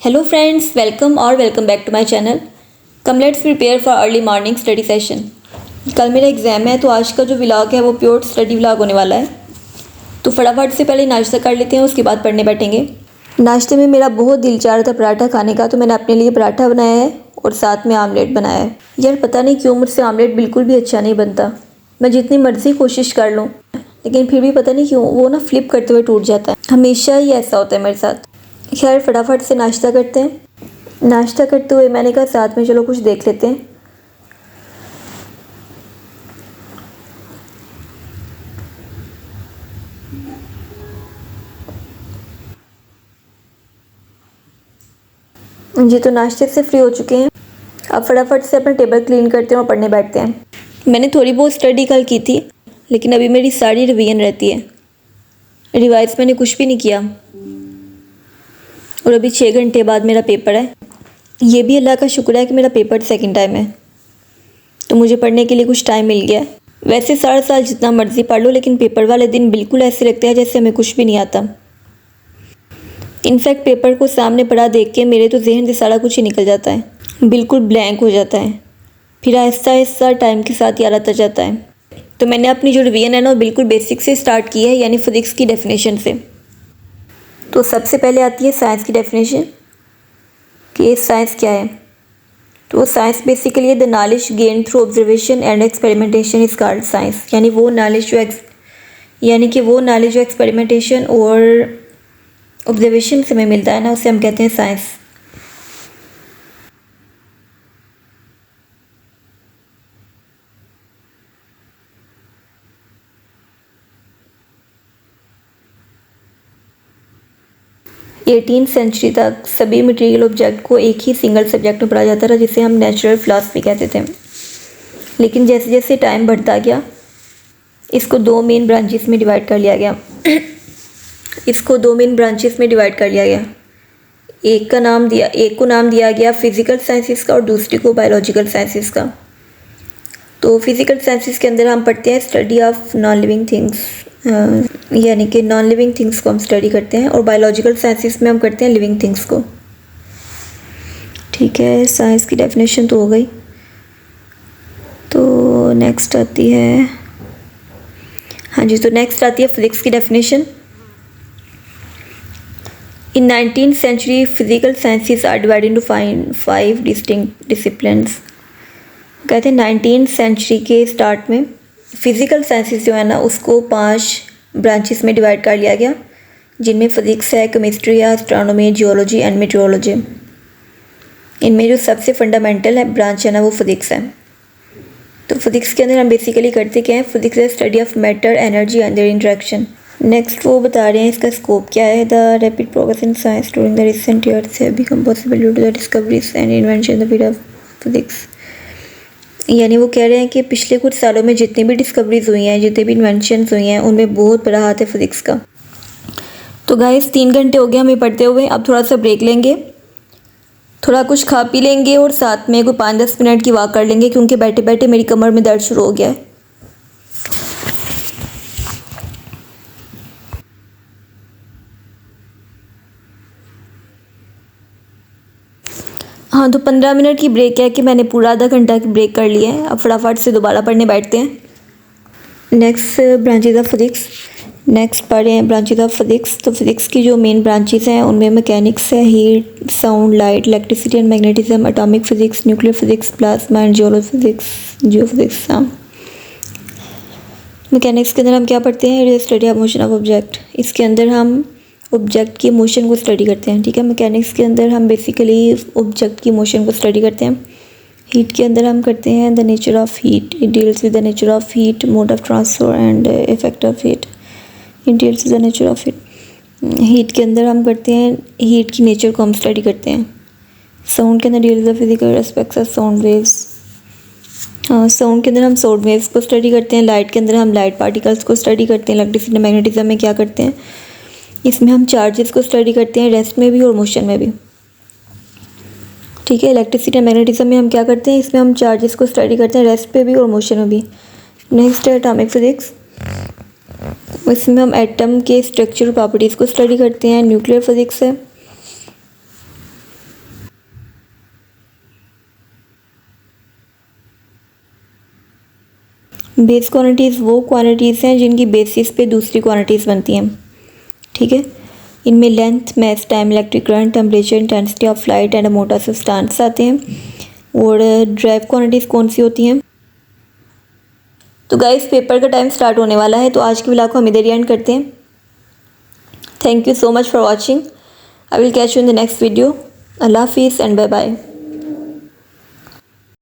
Hello friends, welcome back to my channel. Come let's prepare for early morning study session. कल मेरा exam है तो आज का जो व्लॉग है वो प्योर स्टडी व्लॉग होने वाला है। तो फटाफट से पहले नाश्ता कर लेते हैं, उसके बाद पढ़ने बैठेंगे। नाश्ते में मेरा बहुत दिल चाह रहा था पराठा खाने का, तो मैंने अपने लिए पराठा बनाया है और साथ में आमलेट बनाया है। यार पता नहीं क्यों मुझसे आमलेट बिल्कुल भी अच्छा नहीं बनता। मैं जितनी मर्ज़ी कोशिश कर लूँ लेकिन फिर भी पता नहीं क्यों वो ना फ्लिप करते हुए टूट जाता है। हमेशा ही ऐसा होता है मेरे साथ। खैर फटाफट से नाश्ता करते हैं। नाश्ता करते हुए मैंने कहा साथ में चलो कुछ देख लेते हैं। जी तो नाश्ते से फ्री हो चुके हैं। अब फटाफट से अपना टेबल क्लीन करते हैं और पढ़ने बैठते हैं। मैंने थोड़ी बहुत स्टडी कल की थी लेकिन अभी मेरी सारी रिवीजन रहती है। रिवाइज मैंने कुछ भी नहीं किया और अभी 6 घंटे बाद मेरा पेपर है। ये भी अल्लाह का शुक्र है कि मेरा पेपर सेकंड टाइम है तो मुझे पढ़ने के लिए कुछ टाइम मिल गया है। वैसे सारा साल जितना मर्ज़ी पढ़ लो लेकिन पेपर वाले दिन बिल्कुल ऐसे लगता है जैसे हमें कुछ भी नहीं आता। इनफैक्ट पेपर को सामने पढ़ा देख के मेरे तो जहन से सारा कुछ ही निकल जाता है, बिल्कुल ब्लैंक हो जाता है। फिर आहिस्ता आहिस्ता टाइम के साथ याद आता जाता है। तो मैंने अपनी जो रिवीजन है ना वो बिल्कुल बेसिक से स्टार्ट की है, यानी फिजिक्स की डेफिनेशन से। तो सबसे पहले आती है साइंस की डेफिनेशन कि साइंस क्या है। तो science basically the knowledge gain through observation and experimentation is called science. यानी वो नॉलेज जो एक्सपेरिमेंटेशन और ऑब्जर्वेशन से हमें मिलता है ना, उसे हम कहते हैं साइंस। एटीन सेंचुरी तक सभी मटेरियल ऑब्जेक्ट को एक ही सिंगल सब्जेक्ट में पढ़ा जाता था जिसे हम नेचुरल फिलॉसफी कहते थे। लेकिन जैसे जैसे टाइम बढ़ता गया इसको दो मेन ब्रांचेस में डिवाइड कर लिया गया। एक को नाम दिया गया फिजिकल साइंसेस का और दूसरी को बायोलॉजिकल साइंसेस का। तो फिजिकल साइंसेस के अंदर हम पढ़ते हैं study of non living things, यानी कि नॉन लिविंग थिंग्स को हम स्टडी करते हैं, और बायोलॉजिकल साइंसेस में हम करते हैं लिविंग थिंग्स को। ठीक है, साइंस की डेफिनेशन तो हो गई। तो नेक्स्ट आती है फिजिक्स की definition. In 19th century physical sciences are divided into 5 distinct disciplines। कहते हैं 19th सेंचुरी के स्टार्ट में फ़िज़िकल साइंसेस जो है ना उसको 5 ब्रांचेस में डिवाइड कर लिया गया, जिनमें फ़िज़िक्स है, केमिस्ट्री है, एस्ट्रोनॉमी, जियोलॉजी एंड मेट्रोलॉजी। इनमें जो सबसे फंडामेंटल है ब्रांच है ना वो फ़िज़िक्स है। तो फिज़िक्स के अंदर हम बेसिकली करते क्या है, फिज़िक्स है study of matter, energy and their interaction. Next वो बता रहे हैं इसका स्कोप क्या है। The rapid progress in science during the recent years have become possible due to the discoveries and invention in the field of physics. यानी वो कह रहे हैं कि पिछले कुछ सालों में जितनी भी डिस्कवरीज हुई हैं, जितनी भी इन्वेंशंस हुई हैं, उनमें बहुत बड़ा हाथ है फिज़िक्स का। तो गाइस 3 घंटे हो गए हमें पढ़ते हुए। अब थोड़ा सा ब्रेक लेंगे, थोड़ा कुछ खा पी लेंगे और साथ में कोई 5-10 मिनट की वॉक कर लेंगे, क्योंकि बैठे बैठे मेरी कमर में दर्द शुरू हो गया है। हाँ, तो 15 मिनट की ब्रेक है कि मैंने पूरा आधा घंटा की ब्रेक कर लिया है। अब फटाफट से दोबारा पढ़ने बैठते हैं। Next branches of physics. Next पढ़े हैं ब्रांचेज ऑफ फिज़िक्स। तो फिज़िक्स की जो मेन ब्रांचेज हैं उनमें मैकेनिक्स है, heat, sound, light, electricity and magnetism, atomic physics, nuclear physics, plasma and geophysics. हाँ, मैकेनिक्स के अंदर हम क्या पढ़ते हैं, study of motion of object. इसके अंदर हम ऑब्जेक्ट की मोशन को स्टडी करते हैं। ठीक है, मैकेनिक्स के अंदर हम बेसिकली ऑब्जेक्ट की मोशन को स्टडी करते हैं। हीट के अंदर हम करते हैं the nature of heat. It deals with the nature of heat, mode of transfer and effect of heat. It deals with the nature of heat. Heat के अंदर हम करते हैं हीट की नेचर को हम स्टडी करते हैं। साउंड के अंदर deals the physical aspects of sound waves. हाँ, साउंड के अंदर हम साउंड वेव्स को स्टडी करते हैं। लाइट के अंदर हम लाइट पार्टिकल्स को स्टडी करते हैं। इलेक्ट्रिसिटी मैग्नेटिज्म में क्या करते हैं, इसमें हम चार्जेस को स्टडी करते हैं, रेस्ट में भी और मोशन में भी। ठीक है, इलेक्ट्रिसिटी मैग्नेटिज्म में हम क्या करते हैं, इसमें हम चार्जेस को स्टडी करते हैं, रेस्ट पे भी और मोशन में भी। नेक्स्ट है एटॉमिक फिज़िक्स। इसमें हम एटम के स्ट्रक्चर प्रॉपर्टीज़ को स्टडी करते हैं। न्यूक्लियर फिज़िक्स है। बेस क्वांटिटीज़ वो क्वांटिटीज़ हैं जिनकी बेसिस पे दूसरी क्वांटिटीज़ बनती हैं, ठीक है। इनमें length, mass, time, electric current, temperature, intensity of light and मोटा सब्सटेंस आते हैं। और ड्राइव क्वांटिटीज़ कौन सी होती हैं। तो गाइस पेपर का टाइम स्टार्ट होने वाला है, तो आज की व्लॉग को हम इधर ही एंड करते हैं। Thank you so much for watching. I will catch you in the next video. अल्लाह हाफिज़ एंड बाय बाय।